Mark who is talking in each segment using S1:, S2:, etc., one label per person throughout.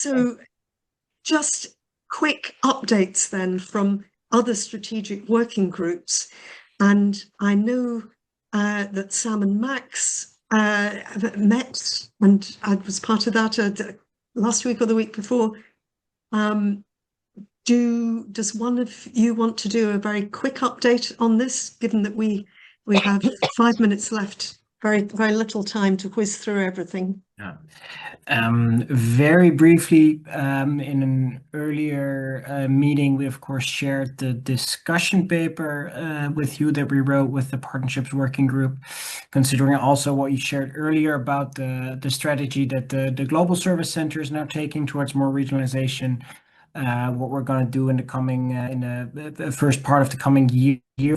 S1: So just quick updates then from other strategic working groups. And I know that Sam and Max met, and I was part of that last week or the week before. Does one of you want to do a very quick update on this, given that we have 5 minutes left, very little time to whiz through everything?
S2: Yeah. Very briefly, in an earlier meeting, we of course shared the discussion paper with you that we wrote with the Partnerships Working Group, considering also what you shared earlier about the strategy that the Global Service Center is now taking towards more regionalization. What we're going to do in the coming in the first part of the coming year,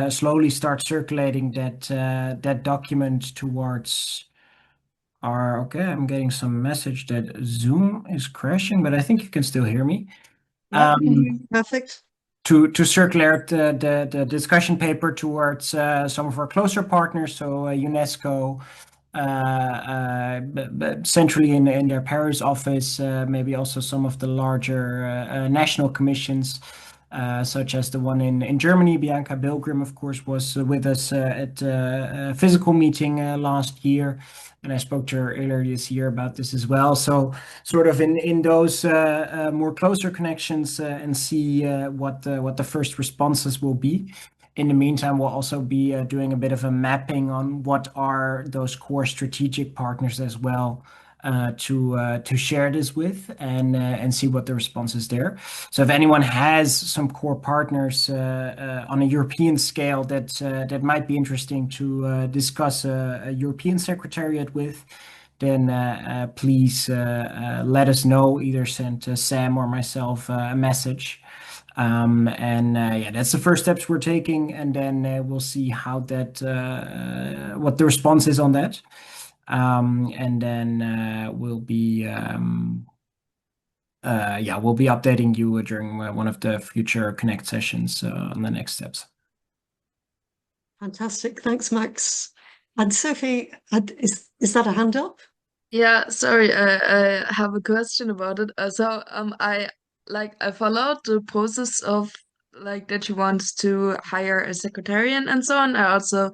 S2: slowly start circulating that document towards. Okay, I'm getting some message that Zoom is crashing, but I think you can still hear me.
S1: Yeah, we can hear
S2: Um,
S1: you perfect.
S2: to circulate the discussion paper towards some of our closer partners, so UNESCO, centrally in their Paris office, maybe also some of the larger national commissions, such as the one in Germany. Bianca Bilgrim, of course, was with us at a physical meeting last year, and I spoke to her earlier this year about this as well. So, sort of in those more closer connections, and see what the first responses will be. In the meantime, we'll also be doing a bit of a mapping on what are those core strategic partners as well, to share this with and see what the response is there. So if anyone has some core partners on a European scale that might be interesting to discuss a European secretariat with, then please let us know. Either send Sam or myself a message. Yeah, that's the first steps we're taking, and then we'll see how that what the response is on that. And then we'll be updating you during one of the future Connect sessions on the next steps.
S1: Fantastic. Thanks, Max. And Sophie, is that a hand up?
S3: Yeah, sorry, I have a question about it. I followed the process of like that you want to hire a secretarian and so on. I also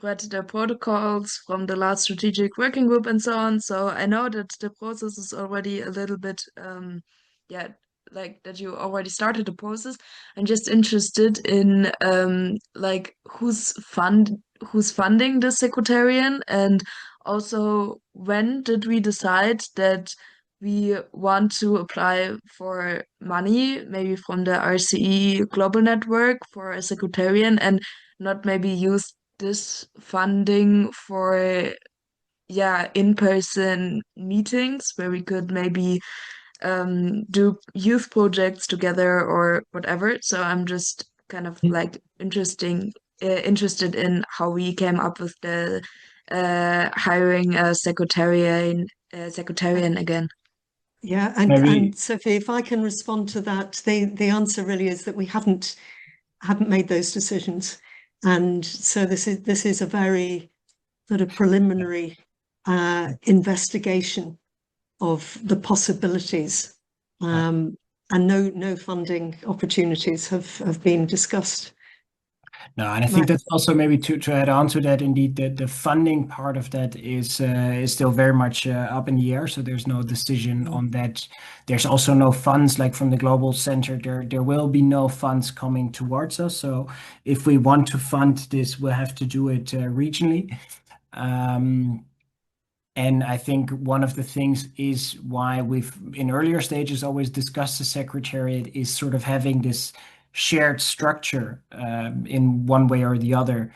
S3: read the protocols from the last strategic working group and so on. So I know that the process is already a little bit yeah, like that you already started the process. I'm just interested in like who's funding the secretarian, and also, when did we decide that we want to apply for money, maybe from the RCE Global Network for a secretarian, and not maybe use this funding for, yeah, in-person meetings where we could maybe do youth projects together or whatever. So I'm just kind of like interested in how we came up with the hiring a secretarian again.
S1: Yeah,
S2: Maybe.
S1: and Sophie, if I can respond to that, the answer really is that we haven't made those decisions, and so this is a very sort of preliminary investigation of the possibilities, and no funding opportunities have been discussed.
S2: No, and I think
S1: Max?
S2: that's also maybe to add on to that. Indeed, the funding part of that is still very much up in the air. So there's no decision
S1: Mm.
S2: on that. There's also no funds like from the Global Center. There will be no funds coming towards us. So if we want to fund this, we'll have to do it regionally. And I think one of the things is why we've in earlier stages always discussed the secretariat is sort of having this shared structure, in one way or the other,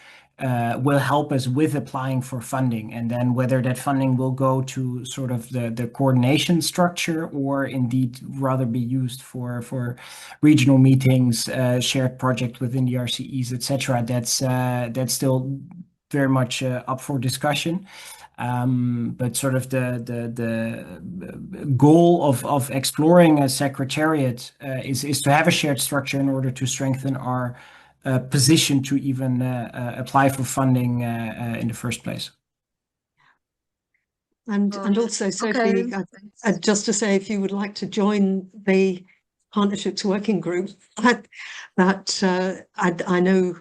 S2: will help us with applying for funding. And then whether that funding will go to sort of the coordination structure or indeed rather be used for regional meetings, shared project within the RCEs, etc. That's still very much up for discussion. But sort of the goal of exploring a secretariat is to have a shared structure in order to strengthen our position to even apply for funding in the first place.
S1: And also, Sophie,
S3: Okay.
S1: just to say, if you would like to join the Partnerships Working Group, that I know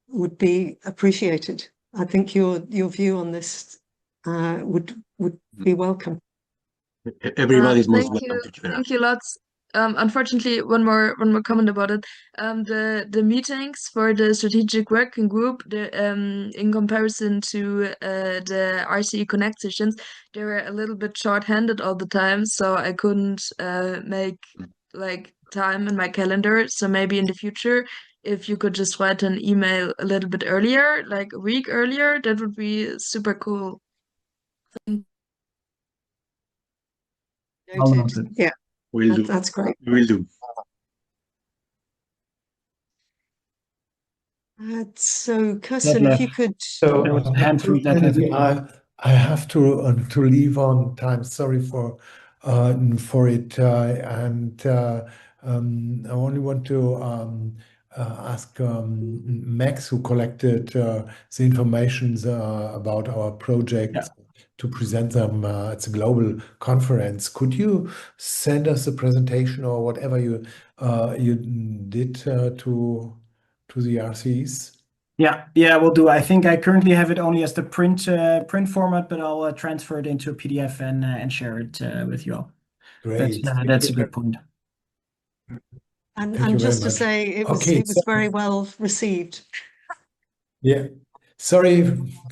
S1: would be appreciated. I think your view on this would be welcome.
S4: Everybody's most welcome to join us.
S3: Thank you lots. Unfortunately, one more comment about it. The meetings for the strategic working group, in comparison to the RCE Connect sessions, they were a little bit short-handed all the time, so I couldn't make like time in my calendar. So maybe in the future, if you could just write an email a little bit earlier, like a week earlier, that would be super cool.
S1: Noted. Yeah,
S4: Will do.
S1: that's great.
S4: We will do.
S1: So, Kirsten, if you could.
S5: So
S2: There was a hand through that.
S5: I have to leave on time. Sorry for it, and I only want to ask Max, who collected the information about our project, to present them. It's a global conference. Could you send us a presentation or whatever you did to the RCEs?
S2: Yeah, we'll do. I think I currently have it only as the print format, but I'll transfer it into a PDF and share it with you all.
S5: Great.
S2: That's a good point.
S1: And just to say, it was very well received.
S5: Yeah. Sorry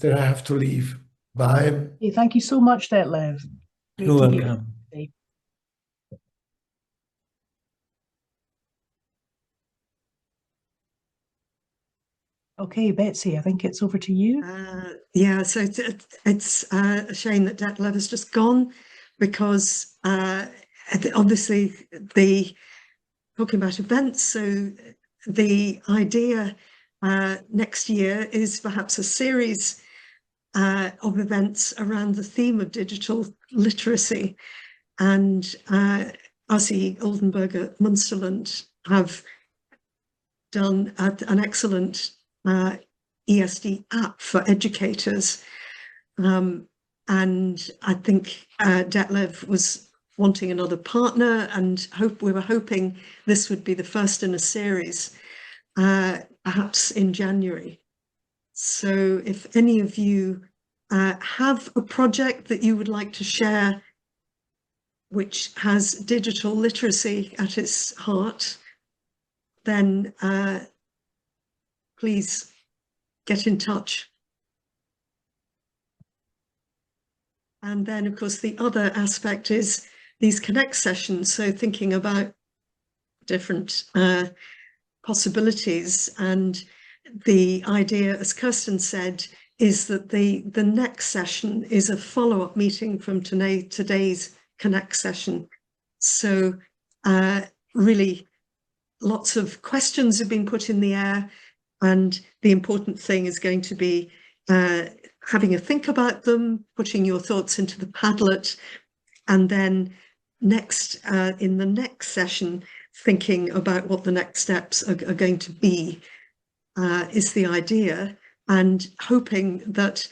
S5: that I have to leave. Bye.
S6: Hey, thank you so much, Detlev. Great
S5: You're
S6: to hear.
S5: welcome.
S6: Okay, Betsy, I think it's over to you.
S1: Yeah, so it's a shame that Detlev has just gone, because obviously talking about events, so the idea next year is perhaps a series of events around the theme of digital literacy, and RCE Oldenburg at Munsterland have done an excellent ESD app for educators, and I think Detlev was wanting another partner, and we were hoping this would be the first in a series, perhaps in January. So if any of you have a project that you would like to share which has digital literacy at its heart, then please get in touch. And then, of course, the other aspect is these Connect sessions. So thinking about different possibilities. And the idea, as Kirsten said, is that the next session is a follow-up meeting from today's Connect session. So really, lots of questions have been put in the air, and the important thing is going to be having a think about them, putting your thoughts into the Padlet, and then in the next session, thinking about what the next steps are going to be, is the idea, and hoping that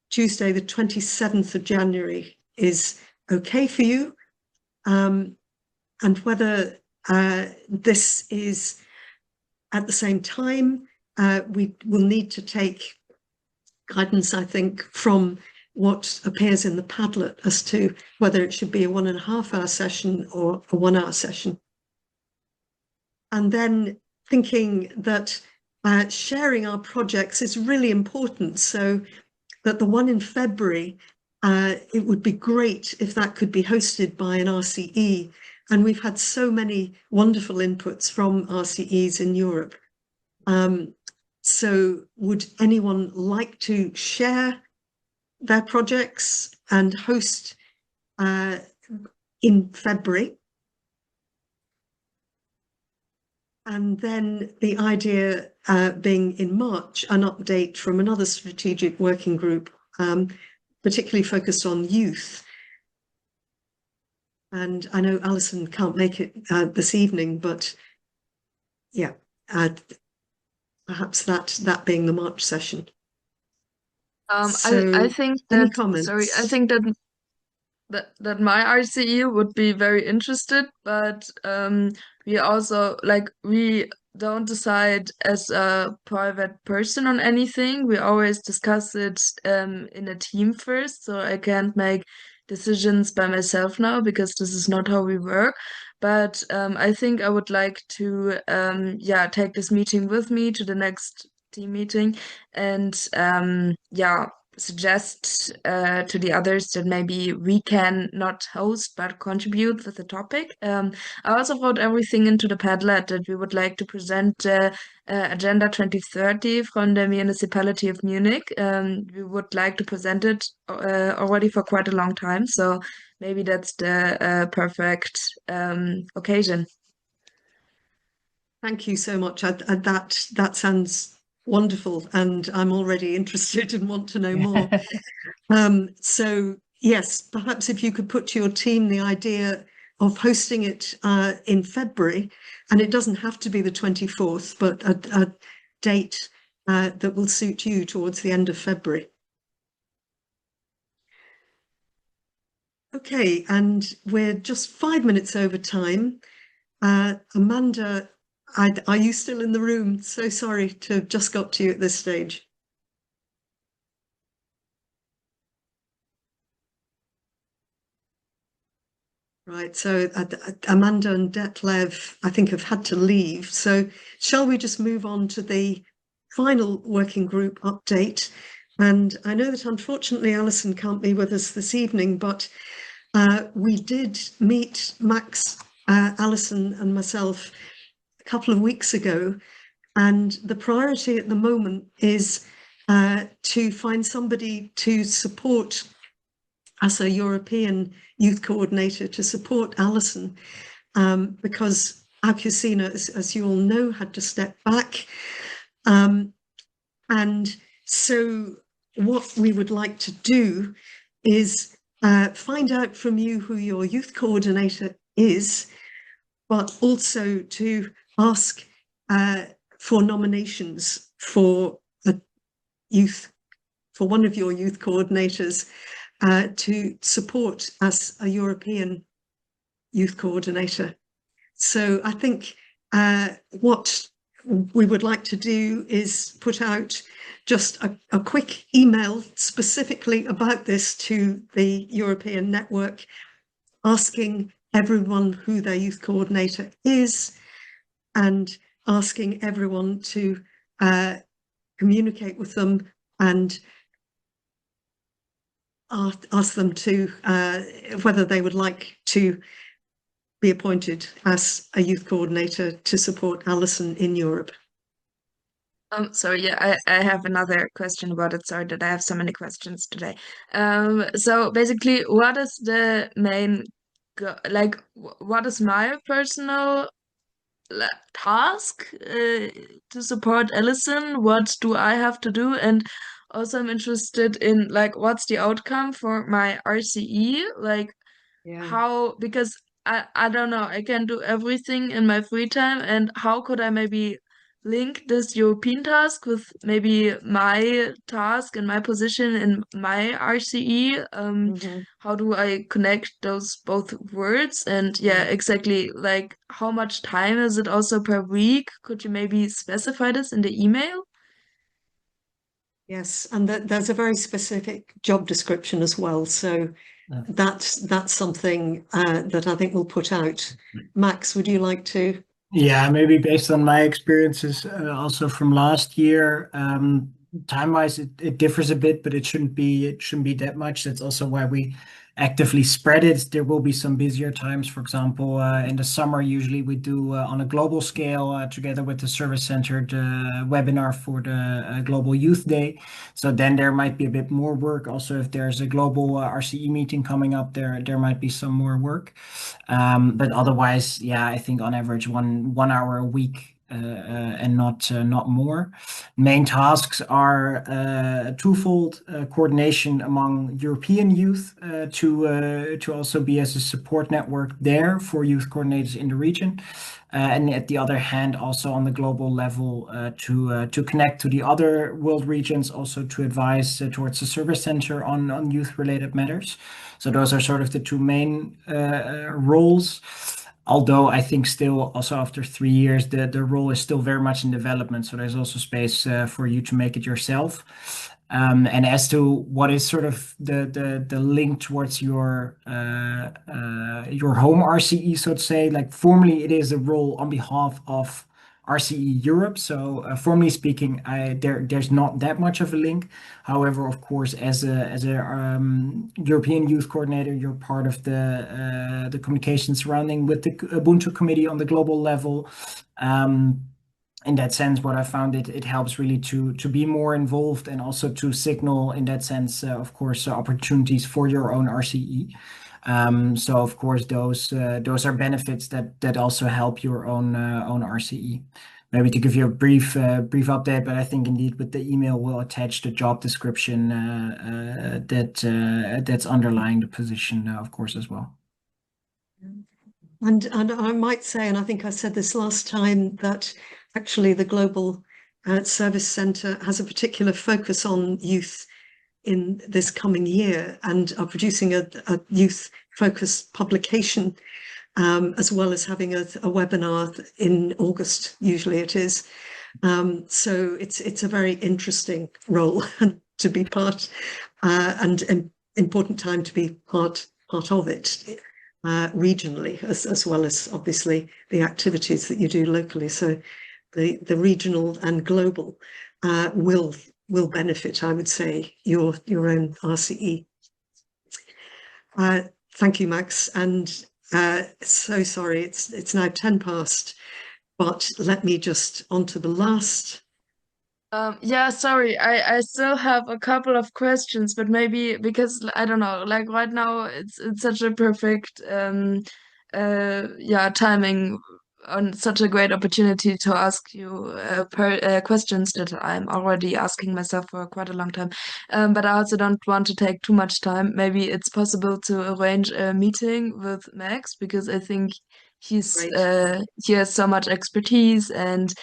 S1: Tuesday, the 27th of January is okay for you, and whether this is at the same time, we will need to take guidance, I think, from what appears in the Padlet as to whether it should be a 1.5-hour session or a 1-hour session. And then thinking that sharing our projects is really important, so that the one in February, it would be great if that could be hosted by an RCE. And we've had so many wonderful inputs from RCEs in Europe. So would anyone like to share their projects and host in February? And then the idea being in March, an update from another strategic working group, particularly focused on youth. And I know Alison can't make it this evening, but yeah, perhaps that being the March session.
S3: I
S1: So
S3: think
S1: any
S3: that
S1: comments?
S3: I think that my RCE would be very interested, but we also we don't decide as a private person on anything. We always discuss it in a team first, so I can't make decisions by myself now because this is not how we work. But I think I would like to take this meeting with me to the next team meeting and suggest to the others that maybe we can not host but contribute with the topic. I also wrote everything into the Padlet that we would like to present Agenda 2030 from the municipality of Munich. We would like to present it already for quite a long time, so maybe that's the perfect occasion.
S1: Thank you so much. That sounds wonderful, and I'm already interested and want to know more. So yes, perhaps if you could put to your team the idea of hosting it in February, and it doesn't have to be the 24th, but a date that will suit you towards the end of February. Okay, and we're just 5 minutes over time. Amanda, are you still in the room? So sorry to have just got to you at this stage. Right, so Amanda and Detlev, I think, have had to leave. So shall we just move on to the final working group update? And I know that unfortunately Alison can't be with us this evening, but we did meet Max, Alison and myself a couple of weeks ago, and the priority at the moment is to find somebody to support as a European youth coordinator to support Alison, because Akusina, as you all know, had to step back. And so what we would like to do is find out from you who your youth coordinator is, but also to ask for nominations for one of your youth coordinators to support as a European youth coordinator. So I think what we would like to do is put out just a quick email specifically about this to the European network, asking everyone who their youth coordinator is and asking everyone to communicate with them and ask them to whether they would like to be appointed as a youth coordinator to support Alison in Europe.
S3: Sorry, yeah, I have another question about it. Sorry that I have so many questions today. So basically, what is the main, what is my personal task to support Alison? What do I have to do? And also, I'm interested in what's the outcome for my RCE? How, because I don't know, I can do everything in my free time, and how could I maybe link this European task with maybe my task and my position in my RCE? How do I connect those both words? And yeah, exactly, how much time is it also per week? Could you maybe specify this in the email?
S1: Yes, and there's a very specific job description as well. So that's something that I think we'll put out. Max, would you like to?
S2: Yeah, maybe based on my experiences also from last year, time-wise it differs a bit, but it shouldn't be that much. That's also why we actively spread it. There will be some busier times. For example, in the summer, usually we do on a global scale together with the service center the webinar for the Global Youth Day. So then there might be a bit more work. Also, if there's a global RCE meeting coming up, there might be some more work. But otherwise, yeah, I think on average one hour a week and not more. Main tasks are twofold: coordination among European youth to also be as a support network there for youth coordinators in the region, and at the other hand, also on the global level to connect to the other world regions, also to advise towards the service center on youth-related matters. So those are sort of the two main roles. Although I think still also after 3 years, the role is still very much in development. So there's also space for you to make it yourself. And as to what is sort of the link towards your home RCE, so to say, like formally it is a role on behalf of RCE Europe. So formally speaking, there's not that much of a link. However, of course, as a European Youth Coordinator, you're part of the communication surrounding with the Ubuntu committee on the global level. In that sense, what I found it helps really to be more involved and also to signal in that sense, of course, opportunities for your own RCE. So of course those are benefits that also help your own RCE. Maybe to give you a brief update, but I think indeed with the email we'll attach the job description that's underlying the position, of course, as well.
S1: And I might say, and I think I said this last time, that actually the Global Service Centre has a particular focus on youth in this coming year and are producing a youth-focused publication, as well as having a webinar in August, usually it is. So it's a very interesting role to be part, and an important time to be part of it. Regionally, as well as obviously the activities that you do locally. So the regional and global will benefit, I would say, your own RCE. Thank you, Max. And so sorry, it's now 10 past, but let me just on to the last.
S3: Yeah, sorry, I still have a couple of questions, but maybe because I don't know, like right now it's such a perfect timing on such a great opportunity to ask you questions that I'm already asking myself for quite a long time. But I also don't want to take too much time. Maybe it's possible to arrange a meeting with Max because I think he's he has so much expertise and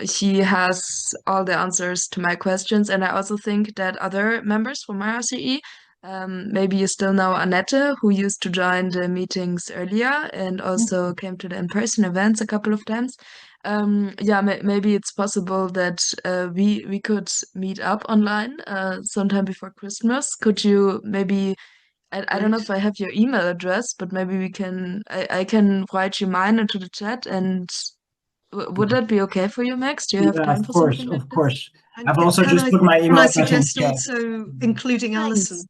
S3: he has all the answers to my questions. And I also think that other members from RCE, maybe you still know Annette, who used to join the meetings earlier and also came to the in-person events a couple of times. Maybe it's possible that we could meet up online sometime before Christmas. Could you maybe, I don't know if I have your email address, but maybe I can write you mine into the chat and would that be okay for you, Max? Do you have time for something like
S2: of course.
S1: And
S2: I've also just
S1: I,
S2: put my
S1: can
S2: email
S1: I
S2: address in
S1: suggest
S2: chat.
S1: also including Alison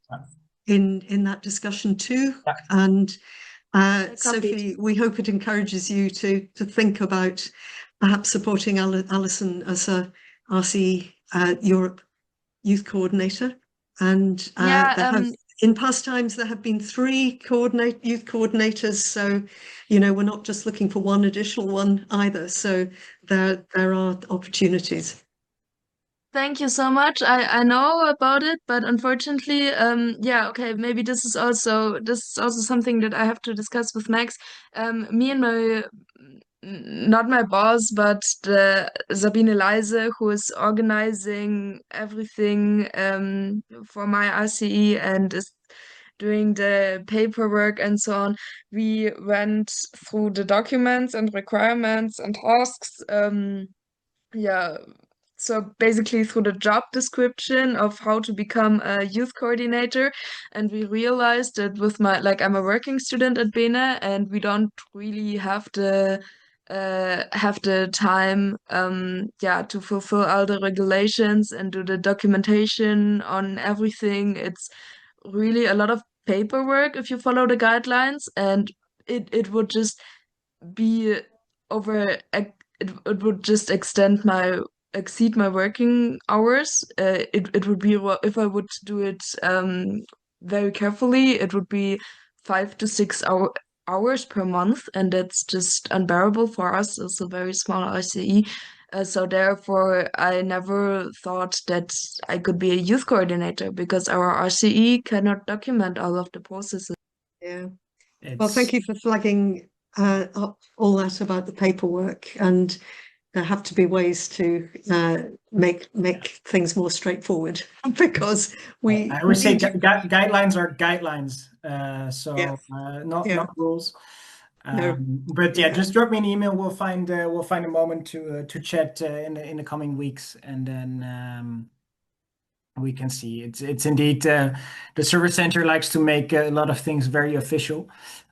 S1: in that discussion too?
S2: Yeah.
S1: And
S3: Copied.
S1: Sophie, we hope it encourages you to think about perhaps supporting Alison as a RCE Europe youth coordinator. And in past times, there have been 3 youth coordinators. So, we're not just looking for one additional one either. So there are opportunities.
S3: Thank you so much. I know about it, but unfortunately, maybe this is also something that I have to discuss with Max. Me and not my boss, but the Sabine Leise, who is organizing everything for my RCE and is doing the paperwork and so on. We went through the documents and requirements and tasks. So basically through the job description of how to become a youth coordinator. And we realized that with I'm a working student at Bene and we don't really have the time to fulfill all the regulations and do the documentation on everything. It's really a lot of paperwork if you follow the guidelines, and it would just be it would just exceed my working hours. It would be, if I would do it very carefully, it would be 5 to 6 hours per month, and that's just unbearable for us as a very small RCE. So therefore, I never thought that I could be a youth coordinator because our RCE cannot document all of the processes.
S1: Yeah. Well, thank you for flagging up all that about the paperwork, and there have to be ways to make things more straightforward because
S2: I would say guidelines are guidelines, not rules. But yeah, just drop me an email. We'll find a moment to chat in the coming weeks, and then we can see. It's indeed the service center likes to make a lot of things very official,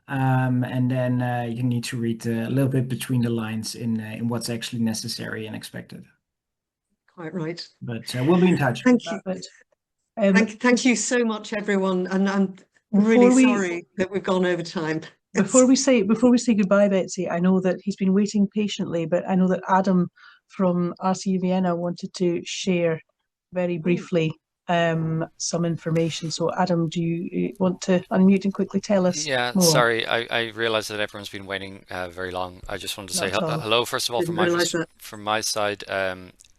S2: and then you need to read a little bit between the lines in what's actually necessary and expected.
S1: Quite right.
S2: But we'll be in touch.
S1: Thank you. Thank you so much, everyone, and I'm really sorry that we've gone over time.
S6: Before we say goodbye, Betsy, I know that he's been waiting patiently, but I know that Adam from RCE Vienna wanted to share very briefly some information. So Adam, do you want to unmute and quickly tell us more?
S7: Sorry, I realized that everyone's been waiting very long. I just wanted to say hello, first of all, from my side.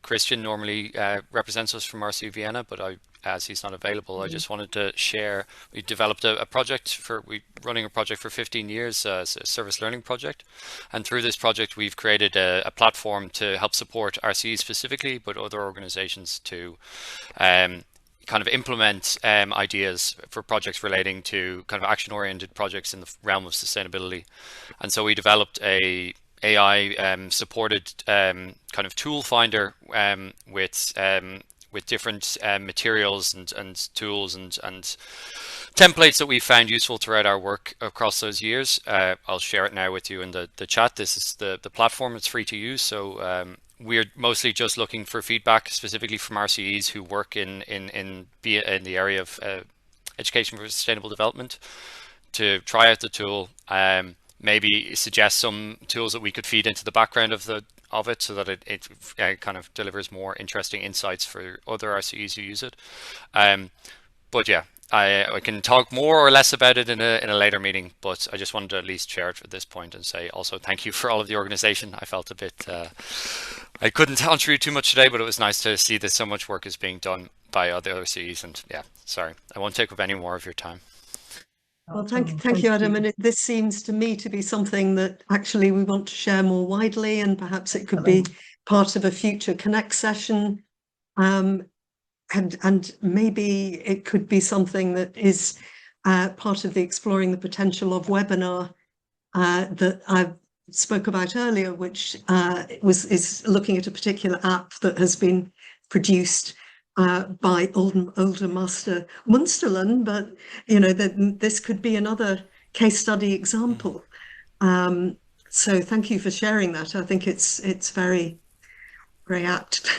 S7: Christian normally represents us from RCE Vienna, but as he's not available, I just wanted to share. We developed a project running a project for 15 years, a service learning project, and through this project we've created a platform to help support RCE specifically, but other organizations to kind of implement ideas for projects relating to kind of action-oriented projects in the realm of sustainability. And so we developed a AI supported kind of tool finder with different materials and tools and templates that we found useful throughout our work across those years. I'll share it now with you in the chat. This is the platform. It's free to use. So we're mostly just looking for feedback specifically from RCEs who work in the area of education for sustainable development to try out the tool. Maybe suggest some tools that we could feed into the background of it so that it kind of delivers more interesting insights for other RCEs who use it. But yeah, I can talk more or less about it in a later meeting, but I just wanted to at least share it at this point and say also thank you for all of the organization. I felt a bit, I couldn't contribute too much today, but it was nice to see that so much work is being done by other RCEs. And yeah, sorry, I won't take up any more of your time.
S1: Well, thank you, Adam. And this seems to me to be something that actually we want to share more widely, and perhaps it could be part of a future Connect session. And maybe it could be something that is part of the Exploring the Potential of webinar that I spoke about earlier, which is looking at a particular app that has been produced by older Master Munsterland, but this could be another case study example. So thank you for sharing that. I think it's very, very apt.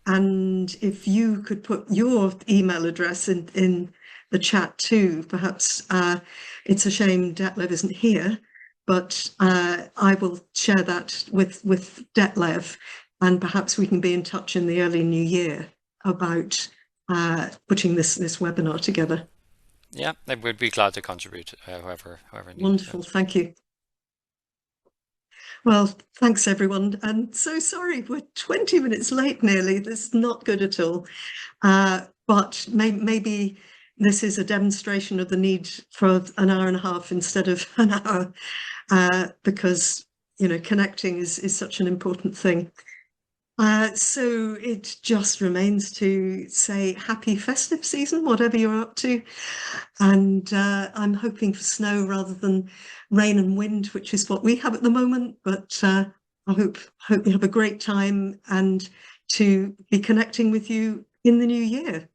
S1: And if you could put your email address in the chat too, perhaps. It's a shame Detlev isn't here, but I will share that with Detlev. And perhaps we can be in touch in the early new year about putting this webinar together.
S7: Yeah, I would be glad to contribute, whoever needs.
S1: Wonderful, thank you. Well, thanks everyone. And so sorry, we're 20 minutes late nearly. That's not good at all. But maybe this is a demonstration of the need for an hour and a half instead of an hour, because connecting is such an important thing. So it just remains to say happy festive season, whatever you're up to. And I'm hoping for snow rather than rain and wind, which is what we have at the moment. But I hope you have a great time and to be connecting with you in the new year.